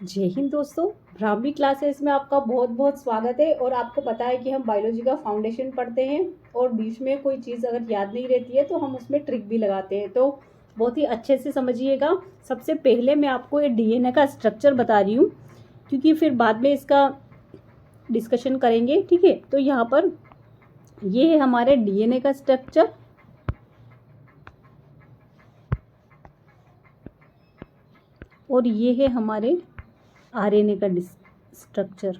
जय हिंद दोस्तों। ब्राह्मणी क्लासेस में आपका बहुत बहुत स्वागत है। और आपको पता है कि हम बायोलॉजी का फाउंडेशन पढ़ते हैं और बीच में कोई चीज़ अगर याद नहीं रहती है तो हम उसमें ट्रिक भी लगाते हैं, तो बहुत ही अच्छे से समझिएगा। सबसे पहले मैं आपको ये डीएनए का स्ट्रक्चर बता रही हूँ, क्योंकि फिर बाद में इसका डिस्कशन करेंगे। ठीक है, तो यहाँ पर ये है हमारे डीएनए का स्ट्रक्चर। और ये है हमारे आरएनए का स्ट्रक्चर।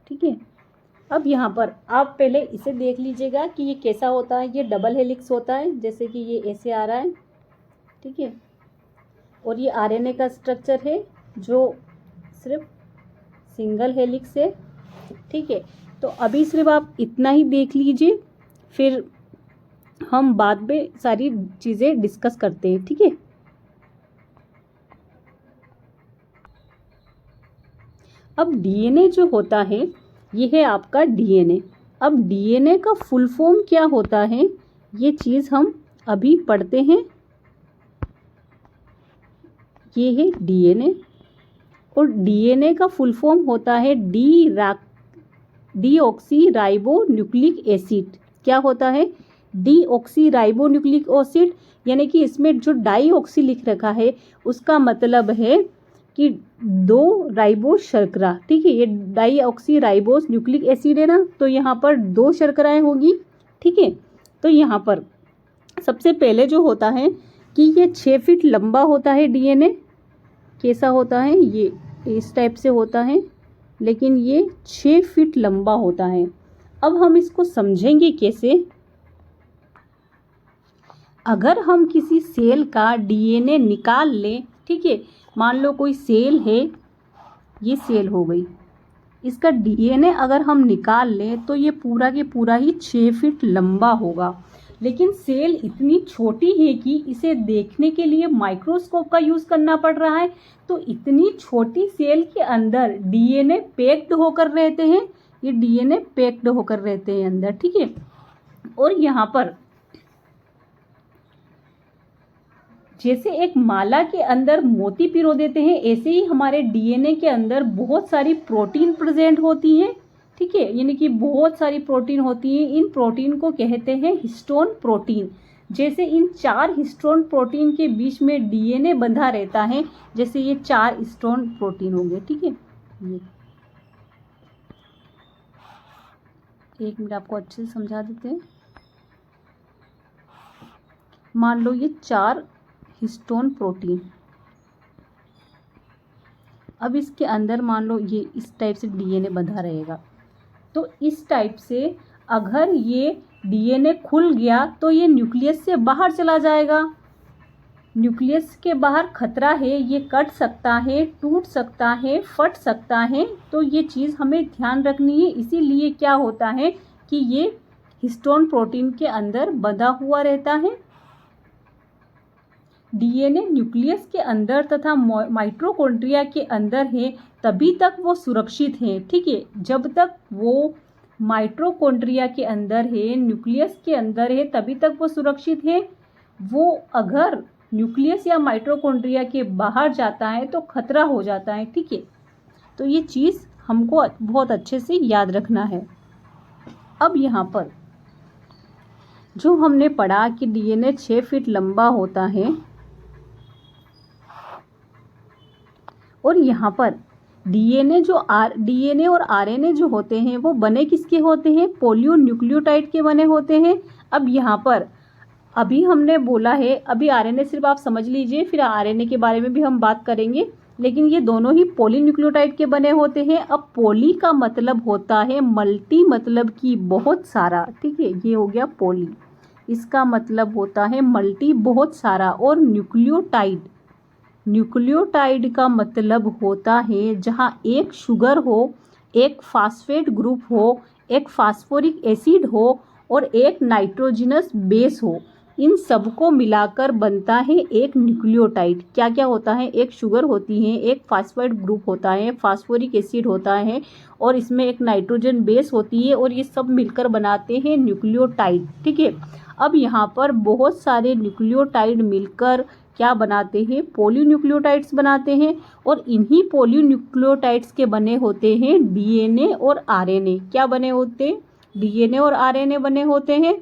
ठीक है, अब यहाँ पर आप पहले इसे देख लीजिएगा कि ये कैसा होता है। ये डबल हेलिक्स होता है, जैसे कि ये ऐसे आ रहा है। ठीक है, और ये आरएनए का स्ट्रक्चर है जो सिर्फ सिंगल हेलिक्स है। ठीक है, तो अभी सिर्फ आप इतना ही देख लीजिए, फिर हम बाद में सारी चीज़ें डिस्कस करते हैं। ठीक है, अब डीएनए जो होता है ये है आपका डीएनए। अब डीएनए का फुल फॉर्म क्या होता है, ये चीज़ हम अभी पढ़ते हैं। ये है डीएनए, और डीएनए का फुल फॉर्म होता है डीऑक्सी राइबो न्यूक्लिक एसिड। क्या होता है? डीऑक्सी राइबो न्यूक्लिक एसिड, यानी कि इसमें जो डाईऑक्सी लिख रखा है उसका मतलब है कि 2 राइबोस शर्करा। ठीक है, ये डाईऑक्सी राइबोस न्यूक्लिक एसिड है ना, तो यहाँ पर 2 शर्कराएं होगी। ठीक है, तो यहाँ पर सबसे पहले जो होता है कि ये 6 फीट लंबा होता है डीएनए। कैसा होता है? ये इस टाइप से होता है, लेकिन ये 6 फीट लंबा होता है। अब हम इसको समझेंगे कैसे। अगर हम किसी सेल का डीएनए निकाल लें, ठीक है, मान लो कोई सेल है, ये सेल हो गई, इसका डीएनए अगर हम निकाल लें तो ये पूरा के पूरा ही 6 फीट लंबा होगा। लेकिन सेल इतनी छोटी है कि इसे देखने के लिए माइक्रोस्कोप का यूज़ करना पड़ रहा है। तो इतनी छोटी सेल के अंदर डीएनए पैक्ड होकर रहते हैं। ये डीएनए पैक्ड होकर रहते हैं अंदर। ठीक है, और यहाँ पर जैसे एक माला के अंदर मोती पिरो देते हैं, ऐसे ही हमारे डीएनए के अंदर बहुत सारी प्रोटीन प्रेजेंट होती हैं। ठीक है, यानी कि बहुत सारी प्रोटीन होती हैं। इन प्रोटीन को कहते हैं हिस्टोन प्रोटीन। जैसे इन 4 हिस्टोन प्रोटीन के बीच में डीएनए बंधा रहता है, जैसे ये 4 हिस्टोन प्रोटीन होंगे। ठीक है, ये एक मिनट आपको अच्छे से समझा देते हैं। मान लो ये 4 हिस्टोन प्रोटीन, अब इसके अंदर मान लो ये इस टाइप से डीएनए बंधा रहेगा। तो इस टाइप से अगर ये डीएनए खुल गया तो ये न्यूक्लियस से बाहर चला जाएगा। न्यूक्लियस के बाहर खतरा है, ये कट सकता है, टूट सकता है, फट सकता है। तो ये चीज़ हमें ध्यान रखनी है। इसीलिए क्या होता है कि ये हिस्टोन प्रोटीन के अंदर बंधा हुआ रहता है। डीएनए न्यूक्लियस के अंदर तथा माइटोकॉन्ड्रिया के अंदर है, तभी तक वो सुरक्षित है। ठीक है, जब तक वो माइटोकॉन्ड्रिया के अंदर है, न्यूक्लियस के अंदर है, तभी तक वो सुरक्षित है। वो अगर न्यूक्लियस या माइटोकॉन्ड्रिया के बाहर जाता है तो खतरा हो जाता है। ठीक है, तो ये चीज़ हमको बहुत अच्छे से याद रखना है। अब यहाँ पर जो हमने पढ़ा कि डीएनए 6 फीट लंबा होता है, और यहाँ पर डीएनए और आरएनए जो होते हैं वो बने किसके होते हैं? पॉलीन्यूक्लियोटाइड के बने होते हैं। अब यहाँ पर अभी हमने बोला है, अभी आरएनए सिर्फ आप समझ लीजिए, फिर आरएनए के बारे में भी हम बात करेंगे। लेकिन ये दोनों ही पॉलीन्यूक्लियोटाइड के बने होते हैं। अब पॉली का मतलब होता है मल्टी, मतलब कि बहुत सारा। ठीक है, ये हो गया पॉली, इसका मतलब होता है मल्टी, बहुत सारा। और न्यूक्लियोटाइड का मतलब होता है जहाँ एक शुगर हो, एक फास्फेट ग्रुप हो, एक फास्फोरिक एसिड हो और एक नाइट्रोजनस बेस हो। इन सबको मिलाकर बनता है एक न्यूक्लियोटाइड। क्या क्या होता है? एक शुगर होती है, एक फास्फेट ग्रुप होता है, फास्फोरिक एसिड होता है, और इसमें एक नाइट्रोजन बेस होती है, और ये सब मिलकर बनाते हैं न्यूक्लियोटाइड। ठीक है, अब यहाँ पर बहुत सारे न्यूक्लियोटाइड मिलकर क्या बनाते हैं, पॉलीन्यूक्लियोटाइड्स बनाते हैं, और इन्हीं पॉलीन्यूक्लियोटाइड्स के बने होते हैं डीएनए और आरएनए। क्या बने होते हैं, डीएनए और आरएनए बने होते हैं।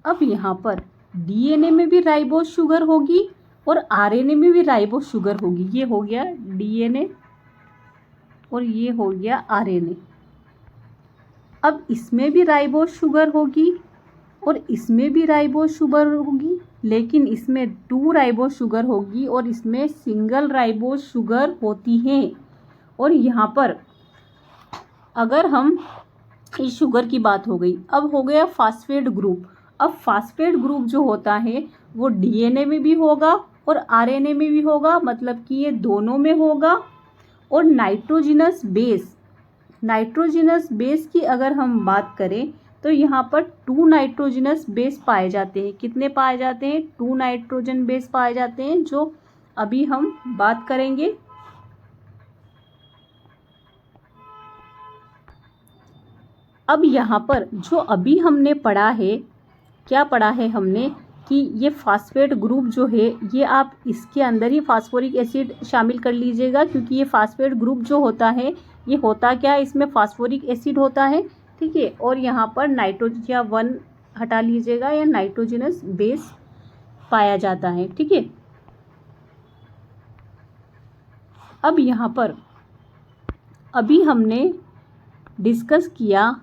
अब यहाँ पर डीएनए में भी राइबोज शुगर होगी और आरएनए में भी राइबोज शुगर होगी। ये हो गया डीएनए और ये हो गया आरएनए। अब इसमें भी राइबोज शुगर होगी और इसमें भी राइबोज शुगर होगी, लेकिन इसमें 2 राइबोज शुगर होगी और इसमें सिंगल राइबोज शुगर होती है। और यहाँ पर अगर हम इस शुगर की बात हो गई, अब हो गया फास्फेट ग्रुप। अब फास्फेट ग्रुप जो होता है वो डीएनए में भी होगा और आरएनए में भी होगा, मतलब कि ये दोनों में होगा। और नाइट्रोजिनस बेस की अगर हम बात करें तो यहाँ पर 2 नाइट्रोजिनस बेस पाए जाते हैं। कितने पाए जाते हैं, 2 नाइट्रोजन बेस पाए जाते हैं, जो अभी हम बात करेंगे। अब यहाँ पर जो अभी हमने पढ़ा है, क्या पढ़ा है हमने कि ये फास्फेट ग्रुप जो है ये आप इसके अंदर ही फास्फोरिक एसिड शामिल कर लीजिएगा, क्योंकि ये फास्फेट ग्रुप जो होता है ये होता क्या है, इसमें फास्फोरिक एसिड होता है, ठीक है। और यहाँ पर नाइट्रोजन 1 हटा लीजिएगा, या नाइट्रोजिनस बेस पाया जाता है, ठीक है। अब यहाँ पर अभी हमने डिस्कस किया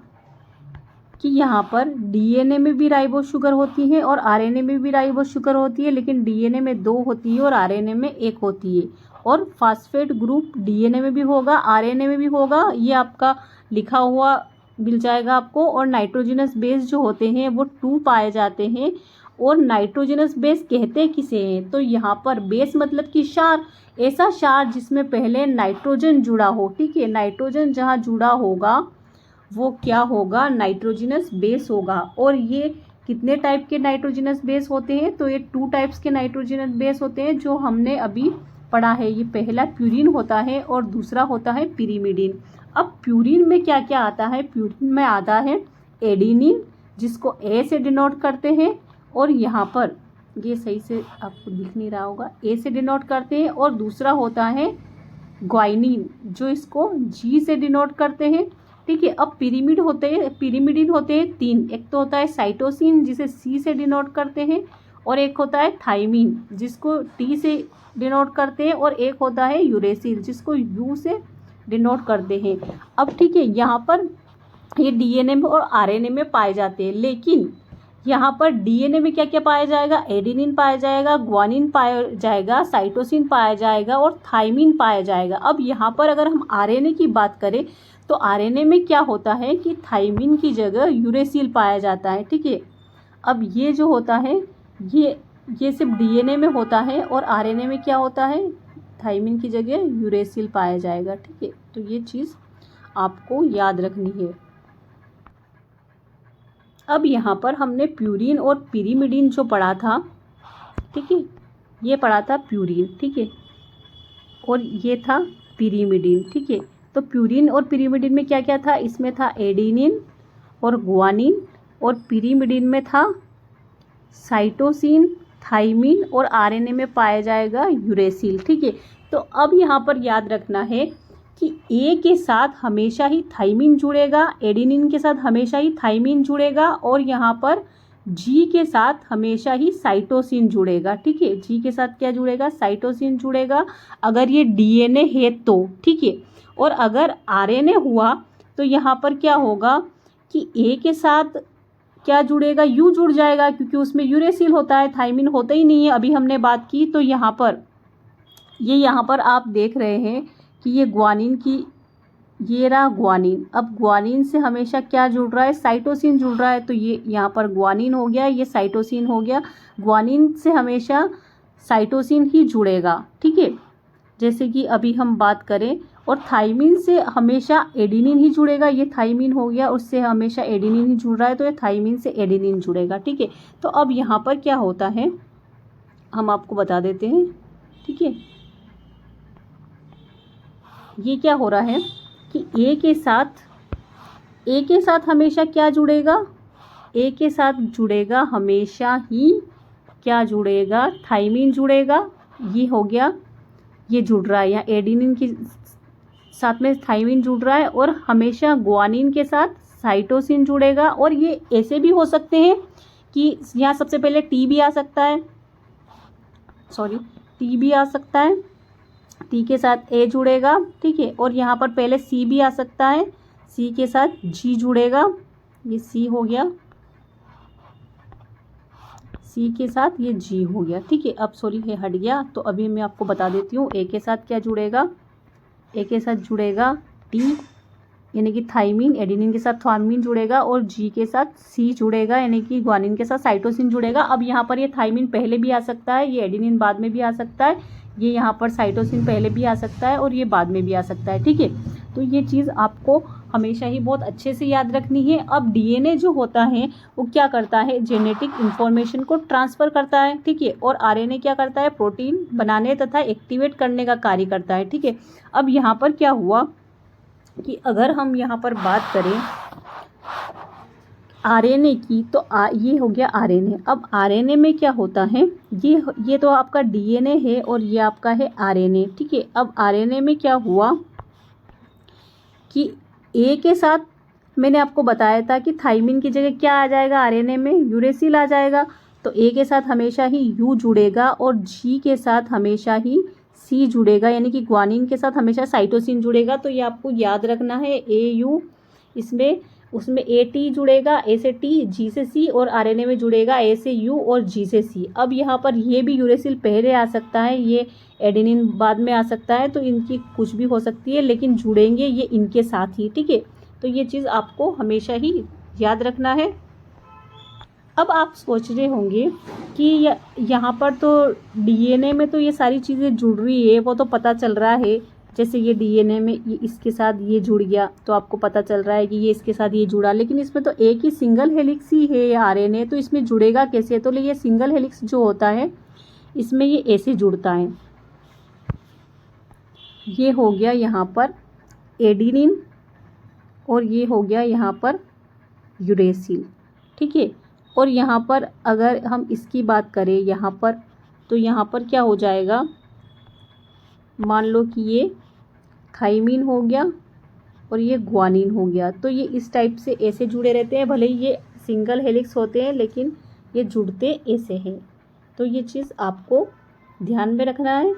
कि यहाँ पर डीएनए में भी राइबोज शुगर होती है और आरएनए में भी राइबोज शुगर होती है, लेकिन डीएनए में 2 होती है और आरएनए में 1 होती है। और फास्फेट ग्रुप डीएनए में भी होगा, आरएनए में भी होगा, ये आपका लिखा हुआ मिल जाएगा आपको। और नाइट्रोजनस बेस जो होते हैं वो 2 पाए जाते हैं। और नाइट्रोजनस बेस कहते किसे हैं, तो यहाँ पर बेस मतलब कि क्षार, ऐसा क्षार जिसमें पहले नाइट्रोजन जुड़ा हो, ठीक है। नाइट्रोजन जहाँ जुड़ा होगा वो क्या होगा, नाइट्रोजनस बेस होगा। और ये कितने टाइप के नाइट्रोजनस बेस होते हैं, तो ये 2 टाइप्स के नाइट्रोजनस बेस होते हैं जो हमने अभी पढ़ा है। ये पहला प्यूरिन होता है और दूसरा होता है पिरिमिडिन। अब प्यूरिन में क्या क्या आता है, प्यूरिन में आता है एडिनिन, जिसको ए से डिनोट करते हैं, और यहाँ पर ये सही से आपको दिख नहीं रहा होगा, ए से डिनोट करते हैं। और दूसरा होता है ग्वाइनिन, जो इसको जी से डिनोट करते हैं, ठीक है। अब पिरिमिडिन होते हैं 3। एक तो होता है साइटोसिन, जिसे सी से डिनोट करते हैं, और एक होता है थाइमिन, जिसको टी से डिनोट करते हैं, और एक होता है यूरेसिल, जिसको यू से डिनोट करते हैं। अब ठीक है, यहाँ पर ये डीएनए में और आरएनए में पाए जाते हैं, लेकिन यहाँ पर डीएनए में क्या क्या पाया जाएगा, एडेनिन पाया जाएगा, ग्वानिन पाया जाएगा, साइटोसिन पाया जाएगा और थाइमिन पाया जाएगा। अब यहाँ पर अगर हम आरएनए की बात करें तो आरएनए में क्या होता है कि थाइमिन की जगह यूरेसिल पाया जाता है, ठीक है। अब ये जो होता है ये सिर्फ डीएनए में होता है, और आरएनए में क्या होता है, थाइमिन की जगह यूरेसिल पाया जाएगा, ठीक है। तो ये चीज़ आपको याद रखनी है। अब यहाँ पर हमने प्यूरिन और पिरिमिडिन जो पढ़ा था, ठीक है, ये पढ़ा था प्यूरिन, ठीक है, और ये था पिरिमिडिन, ठीक है। तो प्यूरिन और पिरिमिडिन में क्या क्या था, इसमें था एडेनिन और ग्वानिन, और पिरिमिडिन में था साइटोसिन, थाइमिन, और आरएनए में पाया जाएगा यूरेसिल, ठीक है। तो अब यहाँ पर याद रखना है कि ए के साथ हमेशा ही थाइमिन जुड़ेगा, एडेनिन के साथ हमेशा ही थाइमिन जुड़ेगा, और यहाँ पर जी के साथ हमेशा ही साइटोसिन जुड़ेगा, ठीक है। जी के साथ क्या जुड़ेगा, साइटोसिन जुड़ेगा, अगर ये डीएनए है तो, ठीक है। और अगर आरएनए हुआ तो यहाँ पर क्या होगा कि ए के साथ क्या जुड़ेगा, यू जुड़ जाएगा, क्योंकि उसमें यूरेसिल होता है, थाइमिन होता ही नहीं है, अभी हमने बात की। तो यहाँ पर आप देख रहे हैं कि ये ग्वानिन की, ये रहा ग्वानिन। अब ग्वानिन से हमेशा क्या जुड़ रहा है, साइटोसिन जुड़ रहा है, तो ये यहाँ पर ग्वानिन हो गया, ये साइटोसिन हो गया। ग्वानिन से हमेशा साइटोसिन ही जुड़ेगा, ठीक है, जैसे कि अभी हम बात करें। और थाइमिन से हमेशा एडेनिन ही जुड़ेगा, ये थाइमिन हो गया, उससे हमेशा एडेनिन ही जुड़ रहा है, तो ये थाइमिन से एडेनिन जुड़ेगा, ठीक है। तो अब यहाँ पर क्या होता है हम आपको बता देते हैं, ठीक है। ये क्या हो रहा है कि ए के साथ हमेशा क्या जुड़ेगा, ए के साथ जुड़ेगा हमेशा ही क्या जुड़ेगा, थाइमिन जुड़ेगा। ये हो गया, ये जुड़ रहा है, यहाँ एडेनिन के साथ में थाइमिन जुड़ रहा है, और हमेशा ग्वानिन के साथ साइटोसिन जुड़ेगा। और ये ऐसे भी हो सकते हैं कि यहाँ सबसे पहले टी भी आ सकता है, टी भी आ सकता है, टी के साथ ए जुड़ेगा, ठीक है। और यहाँ पर पहले सी भी आ सकता है, सी के साथ जी जुड़ेगा, ये सी हो गया, सी के साथ ये जी हो गया, ठीक है। अब सॉरी ये हट गया, तो अभी मैं आपको बता देती हूँ। ए के साथ क्या जुड़ेगा, ए के साथ जुड़ेगा टी यानी कि थाइमिन, एडेनिन के साथ थाइमिन जुड़ेगा, और जी के साथ सी जुड़ेगा यानी कि ग्वानिन के साथ साइटोसिन जुड़ेगा। अब यहाँ पर ये थाइमिन पहले भी आ सकता है, ये एडेनिन बाद में भी आ सकता है, ये यहाँ पर साइटोसिन पहले भी आ सकता है, और ये बाद में भी आ सकता है, ठीक है। तो ये चीज़ आपको हमेशा ही बहुत अच्छे से याद रखनी है। अब डीएनए जो होता है वो क्या करता है, जेनेटिक इंफॉर्मेशन को ट्रांसफ़र करता है, ठीक है। और आरएनए क्या करता है, प्रोटीन बनाने तथा एक्टिवेट करने का कार्य करता है, ठीक है। अब यहाँ पर क्या हुआ कि अगर हम यहाँ पर बात करें आरएनए की, तो ये हो गया आरएनए। अब आरएनए में क्या होता है, ये तो आपका डीएनए है और ये आपका है आरएनए, ठीक है। अब आरएनए में क्या हुआ कि ए के साथ मैंने आपको बताया था कि थाइमिन की जगह क्या आ जाएगा, आरएनए में यूरेसिल आ जाएगा। तो ए के साथ हमेशा ही यू जुड़ेगा, और जी के साथ हमेशा ही सी जुड़ेगा, यानी कि ग्वानिन के साथ हमेशा साइटोसिन जुड़ेगा। तो ये आपको याद रखना है, ए यू, इसमें उसमें ए टी जुड़ेगा, ए से टी, जी से सी, और आरएनए में जुड़ेगा ए से यू और जी से सी। अब यहाँ पर ये भी यूरेसिल पहले आ सकता है, ये एडेनिन बाद में आ सकता है, तो इनकी कुछ भी हो सकती है, लेकिन जुड़ेंगे ये इनके साथ ही, ठीक है। तो ये चीज़ आपको हमेशा ही याद रखना है। अब आप सोच रहे होंगे कि यहाँ पर तो डीएनए में तो ये सारी चीज़ें जुड़ रही है, वो तो पता चल रहा है, जैसे ये डीएनए में ये इसके साथ ये जुड़ गया, तो आपको पता चल रहा है कि ये इसके साथ ये जुड़ा, लेकिन इसमें तो एक ही सिंगल हेलिक्स ही है आरएनए, तो इसमें जुड़ेगा कैसे। तो ये सिंगल हेलिक्स जो होता है इसमें ये ऐसे जुड़ता है, ये हो गया यहाँ पर एडेनिन, और ये हो गया यहाँ पर यूरेसिल, ठीक है। और यहाँ पर अगर हम इसकी बात करें यहाँ पर, तो यहाँ पर क्या हो जाएगा, मान लो कि ये थाइमिन हो गया और ये ग्वानिन हो गया, तो ये इस टाइप से ऐसे जुड़े रहते हैं, भले ही ये सिंगल हेलिक्स होते हैं लेकिन ये जुड़ते ऐसे हैं। तो ये चीज़ आपको ध्यान में रखना है।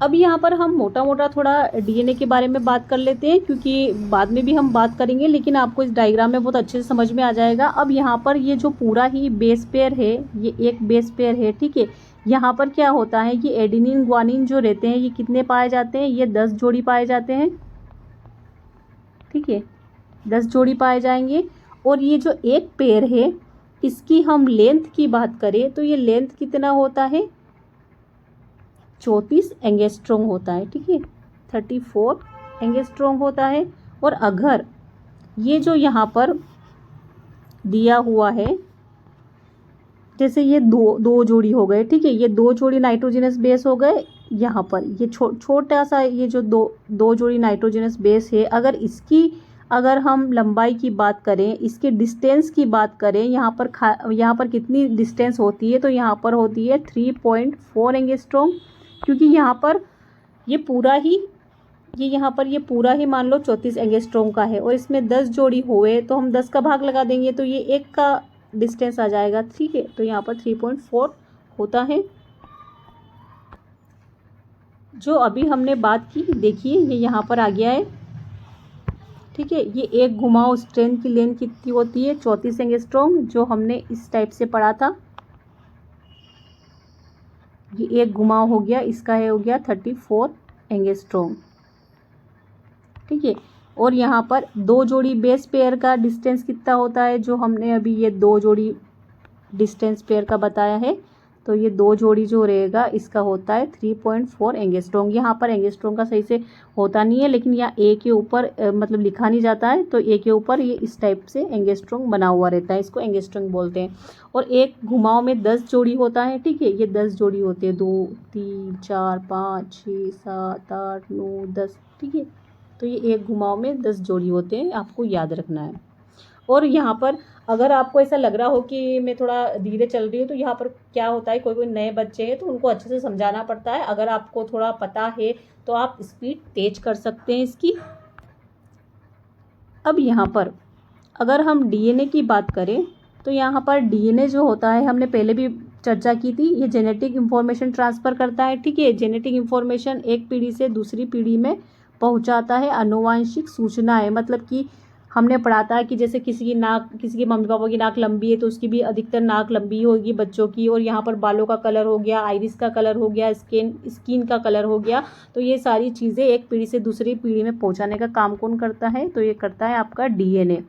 अब यहाँ पर हम मोटा मोटा थोड़ा डीएनए के बारे में बात कर लेते हैं, क्योंकि बाद में भी हम बात करेंगे, लेकिन आपको इस डायग्राम में बहुत अच्छे से समझ में आ जाएगा। अब यहाँ पर ये जो पूरा ही बेस पेयर है, ये एक बेस पेयर है, ठीक है। यहाँ पर क्या होता है कि एडेनिन ग्वानिन जो रहते हैं ये कितने पाए जाते हैं, ये 10 जोड़ी पाए जाते हैं, ठीक है, 10 जोड़ी पाए जाएंगे। और ये जो एक पेयर है इसकी हम लेंथ की बात करें तो ये लेंथ कितना होता है, 34 एंगस्ट्रॉम होता है, ठीक है, 34 एंगस्ट्रॉम होता है। और अगर ये जो यहाँ पर दिया हुआ है, जैसे ये दो जोड़ी हो गए, ठीक है, ये 2 जोड़ी नाइट्रोजनस बेस हो गए, यहाँ पर ये छोटा सा ये जो दो जोड़ी नाइट्रोजनस बेस है, अगर हम लंबाई की बात करें, इसके डिस्टेंस की बात करें, यहाँ पर कितनी डिस्टेंस होती है, तो यहाँ पर होती है 3.4 एंगस्ट्रॉम, क्योंकि यहाँ पर ये पूरा ही मान लो 34 एंगस्ट्रॉम का है, और इसमें 10 जोड़ी हुए तो हम 10 का भाग लगा देंगे, तो ये एक का डिस्टेंस आ जाएगा, ठीक है। तो यहाँ पर 3.4 होता है। जो अभी हमने बात की, देखिए ये यहाँ पर आ गया है, ठीक है। ये एक घुमाव स्ट्रेन की लेंथ कितनी होती है, 34 एंगस्ट्रॉम, जो हमने इस टाइप से पढ़ा था। ये एक घुमाव हो गया, इसका हो गया 34 एंगस्ट्रॉम, ठीक है। और यहाँ पर 2 जोड़ी बेस पेयर का डिस्टेंस कितना होता है, जो हमने अभी ये 2 जोड़ी डिस्टेंस पेयर का बताया है, तो ये 2 जोड़ी जो रहेगा इसका होता है 3.4 एंगस्ट्रॉम। यहाँ पर एंगस्ट्रॉम का सही से होता नहीं है, लेकिन यहाँ ए के ऊपर मतलब लिखा नहीं जाता है, तो ए के ऊपर ये इस टाइप से एंगस्ट्रॉम बना हुआ रहता है, इसको एंगस्ट्रॉम बोलते हैं। और एक घुमाव में 10 जोड़ी होता है, ठीक है, ये 10 जोड़ी होते हैं, 2 3 4 5 6 7 8 9 10, ठीक है। तो ये एक घुमाव में 10 जोड़ी होते हैं, आपको याद रखना है। और यहाँ पर अगर आपको ऐसा लग रहा हो कि मैं थोड़ा धीरे चल रही हूँ, तो यहाँ पर क्या होता है, कोई कोई नए बच्चे हैं तो उनको अच्छे से समझाना पड़ता है। अगर आपको थोड़ा पता है तो आप स्पीड तेज कर सकते हैं इसकी। अब यहाँ पर अगर हम डीएनए की बात करें तो यहाँ पर डीएनए जो होता है, हमने पहले भी चर्चा की थी, ये जेनेटिक इन्फॉर्मेशन ट्रांसफ़र करता है। ठीक है, जेनेटिक इन्फॉर्मेशन एक पीढ़ी से दूसरी पीढ़ी में पहुँचाता है। आनुवांशिक सूचना है, मतलब कि हमने पढ़ा था कि जैसे किसी की नाक, किसी के मम्मी पापा की नाक लंबी है तो उसकी भी अधिकतर नाक लंबी होगी बच्चों की। और यहाँ पर बालों का कलर हो गया, आइरिस का कलर हो गया, स्किन का कलर हो गया। तो ये सारी चीज़ें एक पीढ़ी से दूसरी पीढ़ी में पहुँचाने का काम कौन करता है, तो ये करता है आपका डीएनए।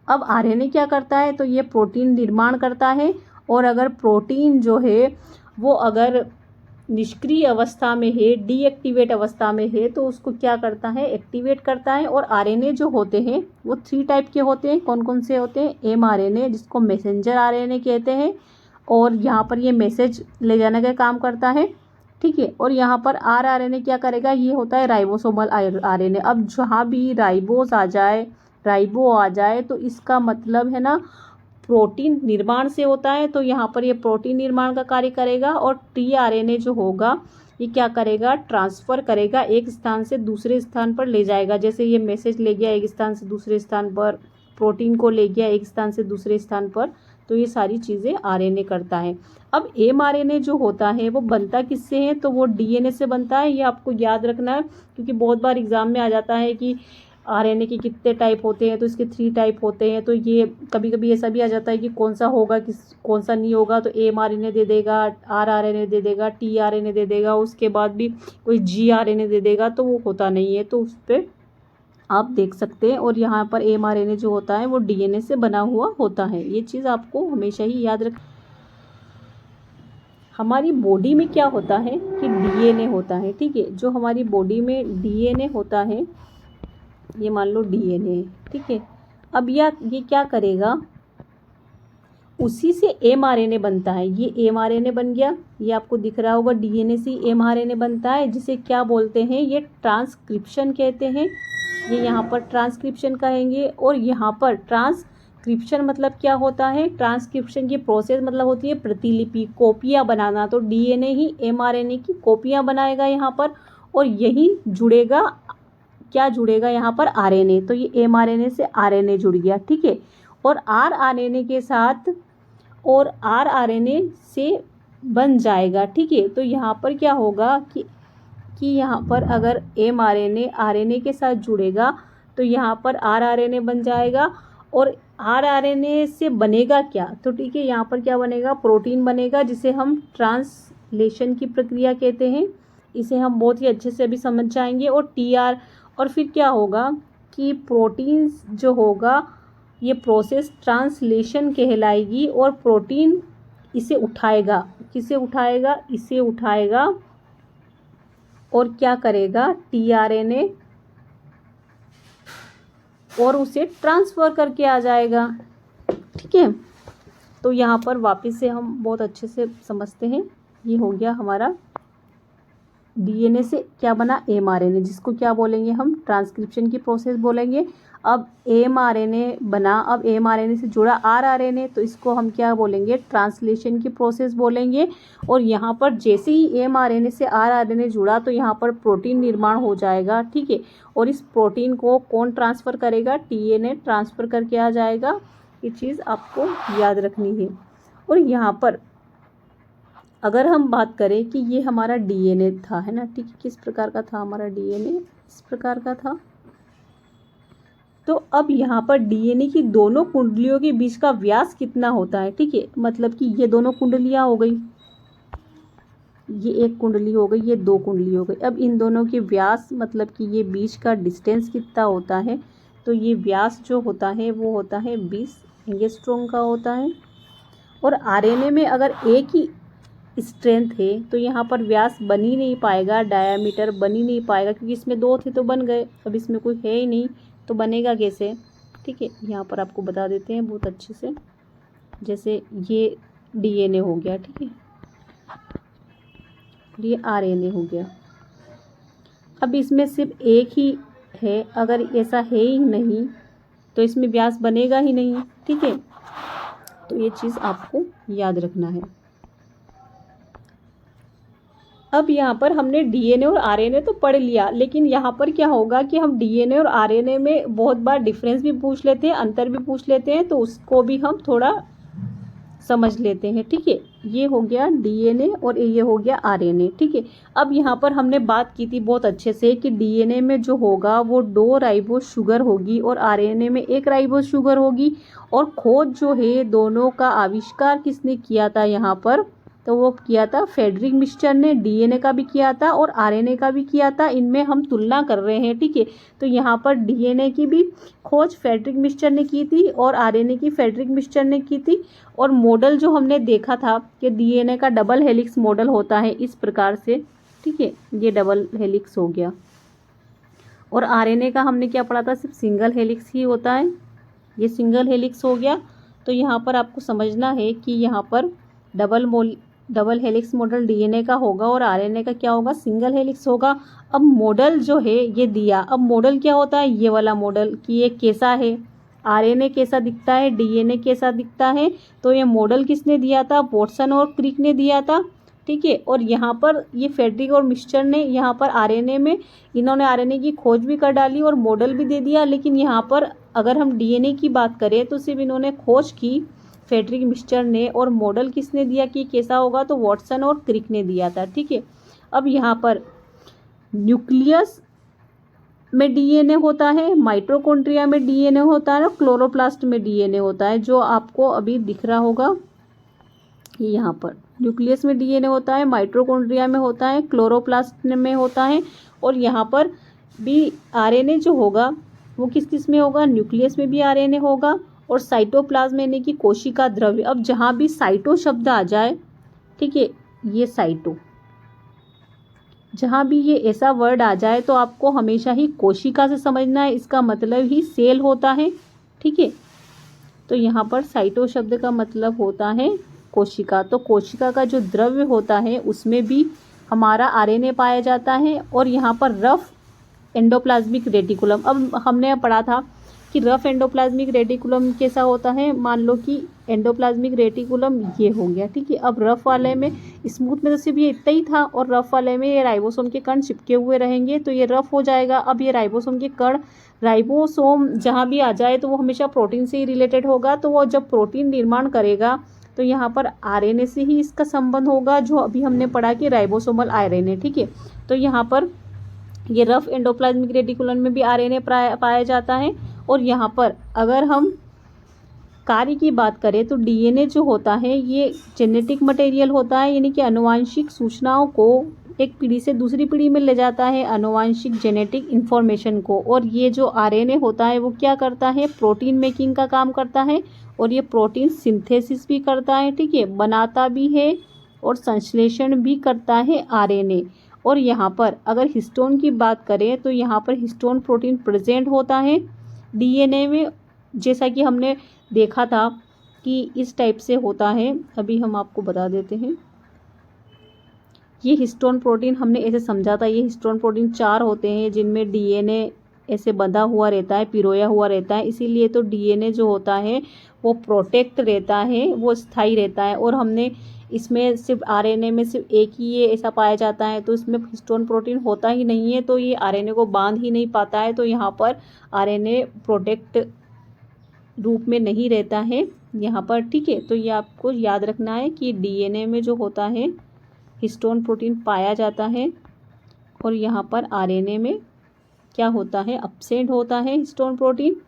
अब आरएनए क्या करता है, तो ये प्रोटीन निर्माण करता है। और अगर प्रोटीन जो है वो अगर निष्क्रिय अवस्था में है, डीएक्टिवेट अवस्था में है, तो उसको क्या करता है, एक्टिवेट करता है। और आरएनए जो होते हैं वो 3 टाइप के होते हैं। कौन कौन से होते हैं, एमआरएनए जिसको मैसेंजर आरएनए कहते हैं, और यहाँ पर ये मैसेज ले जाने का काम करता है। ठीक है, और यहाँ पर आरआरएनए क्या करेगा, ये होता है राइबोसोमल आरएनए। अब जहाँ भी राइबो आ जाए तो इसका मतलब है ना प्रोटीन निर्माण से होता है, तो यहाँ पर ये प्रोटीन निर्माण का कार्य करेगा। और टीआरएनए जो होगा ये क्या करेगा, ट्रांसफ़र करेगा, एक स्थान से दूसरे स्थान पर ले जाएगा। जैसे ये मैसेज ले गया एक स्थान से दूसरे स्थान पर, प्रोटीन को ले गया एक स्थान से दूसरे स्थान पर, तो ये सारी चीज़ें आरएनए करता है। अब एमआरएनए जो होता है वो बनता किससे है, तो वो डीएनए से बनता है। ये आपको याद रखना है, क्योंकि बहुत बार एग्जाम में आ जाता है कि आरएनए के कितने टाइप होते हैं, तो इसके 3 टाइप होते हैं। तो ये कभी कभी ऐसा भी आ जाता है कि कौन सा होगा कौन सा नहीं होगा, तो एमआरएनए दे देगा, आरआरएनए दे देगा, टीआरएनए दे देगा, उसके बाद भी कोई जीआरएनए दे देगा, तो वो होता नहीं है। तो उस पर आप देख सकते हैं। और यहाँ पर एमआरएनए जो होता है वो डीएनए से बना हुआ होता है। ये चीज़ आपको हमेशा ही याद रख। हमारी बॉडी में क्या होता है कि डीएनए होता है। ठीक है, जो हमारी बॉडी में डीएनए होता है, ये मान लो डीएनए है। ठीक है, अब ये क्या करेगा, उसी से एमआरएनए बनता है। ये एमआरएनए बन गया, ये आपको दिख रहा होगा, डीएनए से एमआरएनए बनता है, जिसे क्या बोलते हैं, ये ट्रांसक्रिप्शन कहते हैं। ये यहाँ पर ट्रांसक्रिप्शन कहेंगे। और यहाँ पर ट्रांसक्रिप्शन मतलब क्या होता है, ट्रांसक्रिप्शन की प्रोसेस मतलब होती है प्रतिलिपि, कॉपियाँ बनाना। तो डीएनए ही एमआरएनए की कॉपियाँ बनाएगा यहाँ पर, और यही जुड़ेगा, क्या जुड़ेगा यहाँ पर, आरएनए। तो ये एमआरएनए से आरएनए जुड़ गया। ठीक है, और आरआरएनए के साथ और आरआरएनए से बन जाएगा। ठीक है, तो यहाँ पर क्या होगा कि यहाँ पर अगर एमआरएनए आरएनए के साथ जुड़ेगा तो यहाँ पर आरआरएनए बन जाएगा। और आरआरएनए से बनेगा क्या, तो ठीक है, यहाँ पर क्या बनेगा, प्रोटीन बनेगा, जिसे हम ट्रांसलेशन की प्रक्रिया कहते हैं। इसे हम बहुत ही अच्छे से अभी समझ जाएंगे। और फिर क्या होगा कि प्रोटीन जो होगा, ये प्रोसेस ट्रांसलेशन कहलाएगी। और प्रोटीन इसे उठाएगा, किसे उठाएगा, इसे उठाएगा, और क्या करेगा, टीआरएनए, और उसे ट्रांसफ़र करके आ जाएगा। ठीक है, तो यहाँ पर वापस से हम बहुत अच्छे से समझते हैं। ये हो गया हमारा डीएनए से क्या बना, एमआरएनए, जिसको क्या बोलेंगे हम, ट्रांसक्रिप्शन की प्रोसेस बोलेंगे। अब एमआरएनए बना, अब एमआरएनए से जुड़ा आरआरएनए, तो इसको हम क्या बोलेंगे, ट्रांसलेशन की प्रोसेस बोलेंगे। और यहाँ पर जैसे ही एमआरएनए से आरआरएनए जुड़ा तो यहाँ पर प्रोटीन निर्माण हो जाएगा। ठीक है, और इस प्रोटीन को कौन ट्रांसफ़र करेगा, टीएनए ट्रांसफ़र करके आ जाएगा। ये चीज़ आपको याद रखनी है। और यहाँ पर अगर हम बात करें कि ये हमारा डीएनए था, है ना, ठीक है, किस प्रकार का था हमारा डीएनए, इस प्रकार का था। तो अब यहाँ पर डीएनए की दोनों कुंडलियों के बीच का व्यास कितना होता है। ठीक है, मतलब कि ये दोनों कुंडलियाँ हो गई, ये एक कुंडली हो गई, ये 2 कुंडली हो गई। अब इन दोनों के व्यास मतलब कि ये बीच का डिस्टेंस कितना होता है, तो ये व्यास जो होता है वो होता है 20 एंगस्ट्रॉम का होता है। और आरएनए में अगर एक ही स्ट्रेंथ है तो यहाँ पर व्यास बन ही नहीं पाएगा, डायामीटर बन ही नहीं पाएगा, क्योंकि इसमें 2 थे तो बन गए, अब इसमें कोई है ही नहीं तो बनेगा कैसे। ठीक है, यहाँ पर आपको बता देते हैं बहुत अच्छे से। जैसे ये डीएनए हो गया, ठीक है, ये आरएनए हो गया। अब इसमें सिर्फ एक ही है, अगर ऐसा है ही नहीं तो इसमें व्यास बनेगा ही नहीं, ठीक है। तो ये चीज़ आपको याद रखना है। अब यहाँ पर हमने डीएनए और आरएनए तो पढ़ लिया, लेकिन यहाँ पर क्या होगा कि हम डीएनए और आरएनए में बहुत बार डिफरेंस भी पूछ लेते हैं, अंतर भी पूछ लेते हैं, तो उसको भी हम थोड़ा समझ लेते हैं, ठीक है। ये हो गया डीएनए और ये हो गया आरएनए, ठीक है। अब यहाँ पर हमने बात की थी बहुत अच्छे से कि डीएनए में जो होगा वो 2 राइबोस शुगर होगी और आरएनए में 1 राइबोस शुगर होगी। और खोज जो है दोनों का आविष्कार किसने किया था यहाँ पर, तो वो किया था फ्रेडरिक मिस्चर ने। डीएनए का भी किया था और आरएनए का भी किया था, इनमें हम तुलना कर रहे हैं, ठीक है। तो यहाँ पर डीएनए की भी खोज फ्रेडरिक मिस्चर ने की थी और आरएनए की फ्रेडरिक मिस्चर ने की थी। और मॉडल जो हमने देखा था कि डीएनए का डबल हेलिक्स मॉडल होता है इस प्रकार से, ठीक है, ये डबल हेलिक्स हो गया। और आरएनए का हमने क्या पढ़ा था, सिर्फ सिंगल हेलिक्स ही होता है, ये सिंगल हेलिक्स हो गया। तो यहाँ पर आपको समझना है कि यहाँ पर डबल हेलिक्स मॉडल डीएनए का होगा और आरएनए का क्या होगा, सिंगल हेलिक्स होगा। अब मॉडल जो है ये दिया, अब मॉडल क्या होता है, ये वाला मॉडल कि ये कैसा है, आरएनए कैसा दिखता है, डीएनए कैसा दिखता है। तो ये मॉडल किसने दिया था, वॉटसन और क्रिक ने दिया था, ठीक है। और यहाँ पर ये फ्रेडरिक और मिस्चर ने यहाँ पर आरएनए में इन्होंने आरएनए की खोज भी कर डाली और मॉडल भी दे दिया। लेकिन यहाँ पर अगर हम डीएनए की बात करें तो सिर्फ इन्होंने खोज की फ्रेडरिक मिस्चर ने, और मॉडल किसने दिया कि कैसा होगा, तो वॉटसन और क्रिक ने दिया था, ठीक है। अब यहाँ पर न्यूक्लियस में डीएनए होता है, माइटोकॉन्ड्रिया में डीएनए होता है, क्लोरोप्लास्ट में डीएनए होता है, जो आपको अभी दिख रहा होगा यहाँ पर। न्यूक्लियस में डीएनए होता है, माइटोकॉन्ड्रिया में होता है, क्लोरोप्लास्ट में होता है। और यहाँ पर भी आरएनए जो होगा वो किस किस में होगा, न्यूक्लियस में भी आरएनए होगा और साइटोप्लाज्म यानी कि कोशिका द्रव्य। अब जहाँ भी साइटो शब्द आ जाए, ठीक है, ये साइटो, जहाँ भी ये ऐसा वर्ड आ जाए तो आपको हमेशा ही कोशिका से समझना है, इसका मतलब ही सेल होता है, ठीक है। तो यहाँ पर साइटो शब्द का मतलब होता है कोशिका। तो कोशिका का जो द्रव्य होता है उसमें भी हमारा आरएनए पाया जाता है। और यहाँ पर रफ एंडोप्लाज्मिक रेटिकुलम, अब हमने पढ़ा था कि रफ एंडोप्लाज्मिक रेटिकुलम कैसा होता है, मान लो कि एंडोप्लाज्मिक रेटिकुलम ये हो गया, ठीक है। अब रफ वाले में, स्मूथ में तो सिर्फ ये इतना ही था, और रफ वाले में ये राइबोसोम के कण चिपके हुए रहेंगे तो ये रफ हो जाएगा। अब ये राइबोसोम के कण, राइबोसोम जहाँ भी आ जाए तो वो हमेशा प्रोटीन से ही रिलेटेड होगा। तो वो जब प्रोटीन निर्माण करेगा तो यहाँ पर आरएनए से ही इसका संबंध होगा, जो अभी हमने पढ़ा कि राइबोसोमल आरएनए, ठीक है। तो यहाँ पर ये रफ एंडोप्लाज्मिक रेटिकुलम में भी आरएनए पाया जाता है। और यहाँ पर अगर हम कार्य की बात करें तो डीएनए जो होता है ये जेनेटिक मटेरियल होता है, यानी कि आनुवांशिक सूचनाओं को एक पीढ़ी से दूसरी पीढ़ी में ले जाता है, आनुवांशिक जेनेटिक इंफॉर्मेशन को। और ये जो आरएनए होता है वो क्या करता है, प्रोटीन मेकिंग का काम करता है, और ये प्रोटीन सिंथेसिस भी करता है, ठीक है, बनाता भी है और संश्लेषण भी करता है आरएनए। और यहाँ पर अगर हिस्टोन की बात करें तो यहाँ पर हिस्टोन प्रोटीन प्रेजेंट होता है डीएनए में, जैसा कि हमने देखा था कि इस टाइप से होता है। अभी हम आपको बता देते हैं, ये हिस्टोन प्रोटीन हमने ऐसे समझा था, ये हिस्टोन प्रोटीन 4 होते हैं जिनमें डीएनए ऐसे बंधा हुआ रहता है, पिरोया हुआ रहता है। इसीलिए तो डीएनए जो होता है वो प्रोटेक्ट रहता है, वो स्थायी रहता है। और हमने इसमें सिर्फ आरएनए में सिर्फ एक ही ये ऐसा पाया जाता है, तो इसमें हिस्टोन प्रोटीन होता ही नहीं है, तो ये आरएनए को बांध ही नहीं पाता है। तो यहाँ पर आरएनए प्रोटेक्ट रूप में नहीं रहता है यहाँ पर, ठीक है। तो ये आपको याद रखना है कि डीएनए में जो होता है हिस्टोन प्रोटीन पाया जाता है, और यहाँ पर आरएनए में क्या होता है, एब्सेंट होता है हिस्टोन प्रोटीन।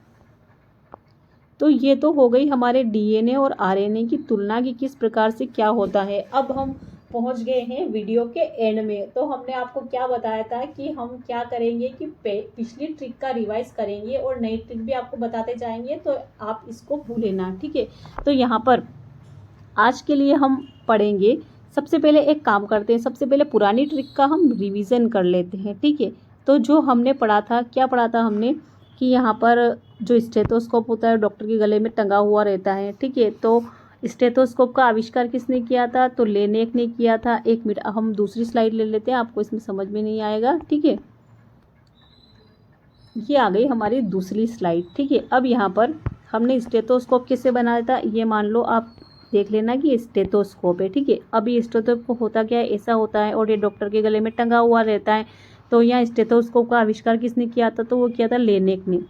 तो ये तो हो गई हमारे डीएनए और आरएनए की तुलना की किस प्रकार से क्या होता है। अब हम पहुंच गए हैं वीडियो के एंड में। तो हमने आपको क्या बताया था कि हम क्या करेंगे कि पिछली ट्रिक का रिवाइज करेंगे और नई ट्रिक भी आपको बताते जाएंगे, तो आप इसको भूले ना, ठीक है। तो यहाँ पर आज के लिए हम पढ़ेंगे, सबसे पहले एक काम करते हैं, सबसे पहले पुरानी ट्रिक का हम रिवीजन कर लेते हैं, ठीक है। तो जो हमने पढ़ा था, क्या पढ़ा था हमने कि यहाँ पर जो स्टेथोस्कोप होता है डॉक्टर के गले में टंगा हुआ रहता है, ठीक है। तो स्टेथोस्कोप का आविष्कार किसने किया था, तो लेनेक ने किया था। एक मिनट, हम दूसरी स्लाइड ले लेते हैं, आपको इसमें समझ में नहीं आएगा, ठीक है। ये आ गई हमारी दूसरी स्लाइड। ठीक है, अब यहाँ पर हमने स्टेथोस्कोप किससे बनाया था, ये मान लो आप देख लेना कि स्टेथोस्कोप है। ठीक है, अब ये स्टेथोस्कोप होता क्या है, ऐसा होता है और ये डॉक्टर के गले में टंगा हुआ रहता है। तो यहाँ स्टेथोस्कोप का आविष्कार किसने किया था, तो वो किया था लेनेक ने।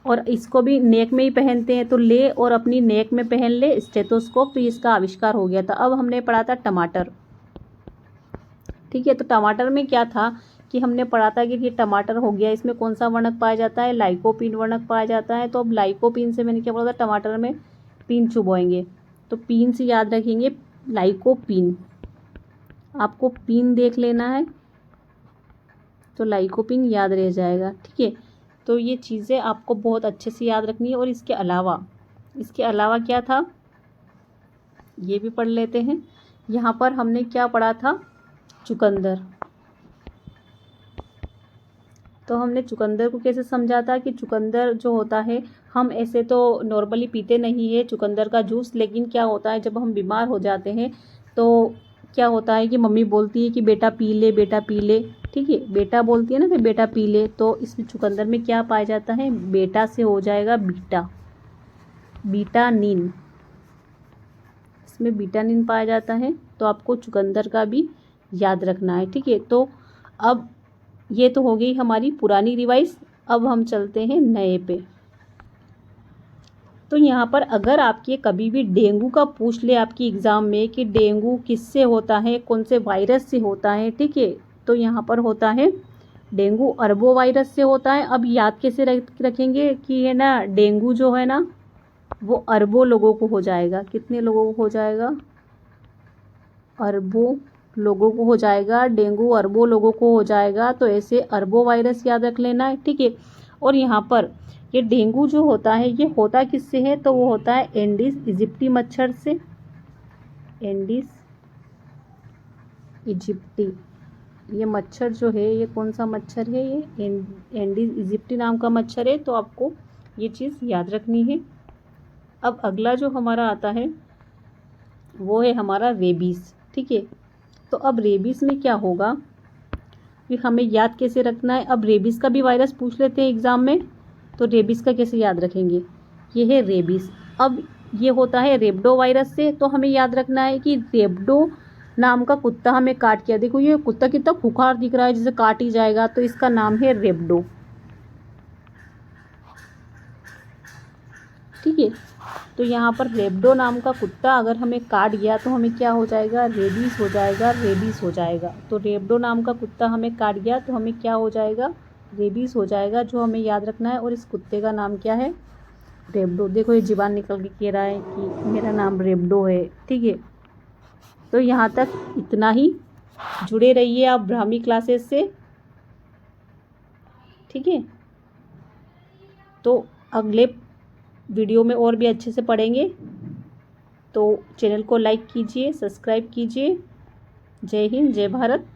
और इसको भी नेक में ही पहनते हैं, तो ले और अपनी नेक में पहन ले स्टेथोस्कोप, तो इसका आविष्कार हो गया था। अब हमने पढ़ा था टमाटर। ठीक है, तो टमाटर में क्या था कि हमने पढ़ा था कि ये टमाटर हो गया, इसमें कौन सा वर्णक पाया जाता है, लाइकोपीन वर्णक पाया जाता है। तो अब लाइकोपीन से मैंने क्या बोला था, टमाटर में पीन चुभोएंगे, तो पीन से याद रखेंगे लाइकोपीन। आपको पीन देख लेना है तो लाइकोपीन याद रह जाएगा। ठीक है, तो ये चीज़ें आपको बहुत अच्छे से याद रखनी है। और इसके अलावा क्या था, ये भी पढ़ लेते हैं। यहाँ पर हमने क्या पढ़ा था, चुकंदर। तो हमने चुकंदर को कैसे समझा था कि चुकंदर जो होता है, हम ऐसे तो नॉर्मली पीते नहीं है चुकंदर का जूस, लेकिन क्या होता है जब हम बीमार हो जाते हैं तो क्या होता है कि मम्मी बोलती है कि बेटा पी ले, बेटा पी ले। ठीक है, बेटा बोलती है ना कि बेटा पी ले, तो इसमें चुकंदर में क्या पाया जाता है, बेटा से हो जाएगा बीटा, बीटानिन। इसमें बीटानिन पाया जाता है, तो आपको चुकंदर का भी याद रखना है। ठीक है, तो अब ये तो हो गई हमारी पुरानी रिवाइज। अब हम चलते हैं नए पे। तो यहाँ पर अगर आपके कभी भी डेंगू का पूछ ले आपकी एग्ज़ाम में कि डेंगू किससे होता है, कौन से वायरस से होता है, ठीक है, तो यहाँ पर होता है डेंगू अरबो वायरस से होता है। अब याद कैसे रखेंगे कि है ना, डेंगू जो है ना वो अरबों लोगों को हो जाएगा। कितने लोगों को हो जाएगा, अरबों लोगों को हो जाएगा, डेंगू अरबों लोगों को हो जाएगा। तो ऐसे अरबों वायरस याद रख लेना है। ठीक है, और यहाँ पर ये डेंगू जो होता है ये होता किससे है, तो वो होता है एंडीज इजिप्टी मच्छर से। एंडीज इजिप्टी ये मच्छर जो है, ये कौन सा मच्छर है, ये एंडीज इजिप्टी नाम का मच्छर है। तो आपको ये चीज़ याद रखनी है। अब अगला जो हमारा आता है वो है हमारा रेबीज़। ठीक है, तो अब रेबीज़ में क्या होगा कि हमें याद कैसे रखना है। अब रेबीज़ का भी वायरस पूछ लेते हैं एग्ज़ाम में, तो रेबीज़ का कैसे याद रखेंगे, ये है रेबीज़। अब ये होता है रेबडो वायरस से, तो हमें याद रखना है कि रेबडो नाम का कुत्ता हमें काट किया। देखो ये कुत्ता कितना खुखार दिख रहा है, जैसे काट ही जाएगा, तो इसका नाम है रेबडो। ठीक है, तो यहाँ पर रेबडो नाम का कुत्ता अगर हमें काट गया तो हमें क्या हो जाएगा, रेबीज़ हो जाएगा, रेबीज़ हो जाएगा। तो रेबडो नाम का कुत्ता हमें काट गया तो हमें क्या हो जाएगा, रेबीज़ हो जाएगा, जो हमें याद रखना है। और इस कुत्ते का नाम क्या है, रेबडो। देखो ये ज़ुबान निकल के कह रहा है कि मेरा नाम रेबडो है। ठीक है, तो यहाँ तक इतना ही। जुड़े रहिए आप ब्राह्मी क्लासेस से। ठीक है, तो अगले वीडियो में और भी अच्छे से पढ़ेंगे। तो चैनल को लाइक कीजिए, सब्सक्राइब कीजिए। जय हिंद, जय भारत।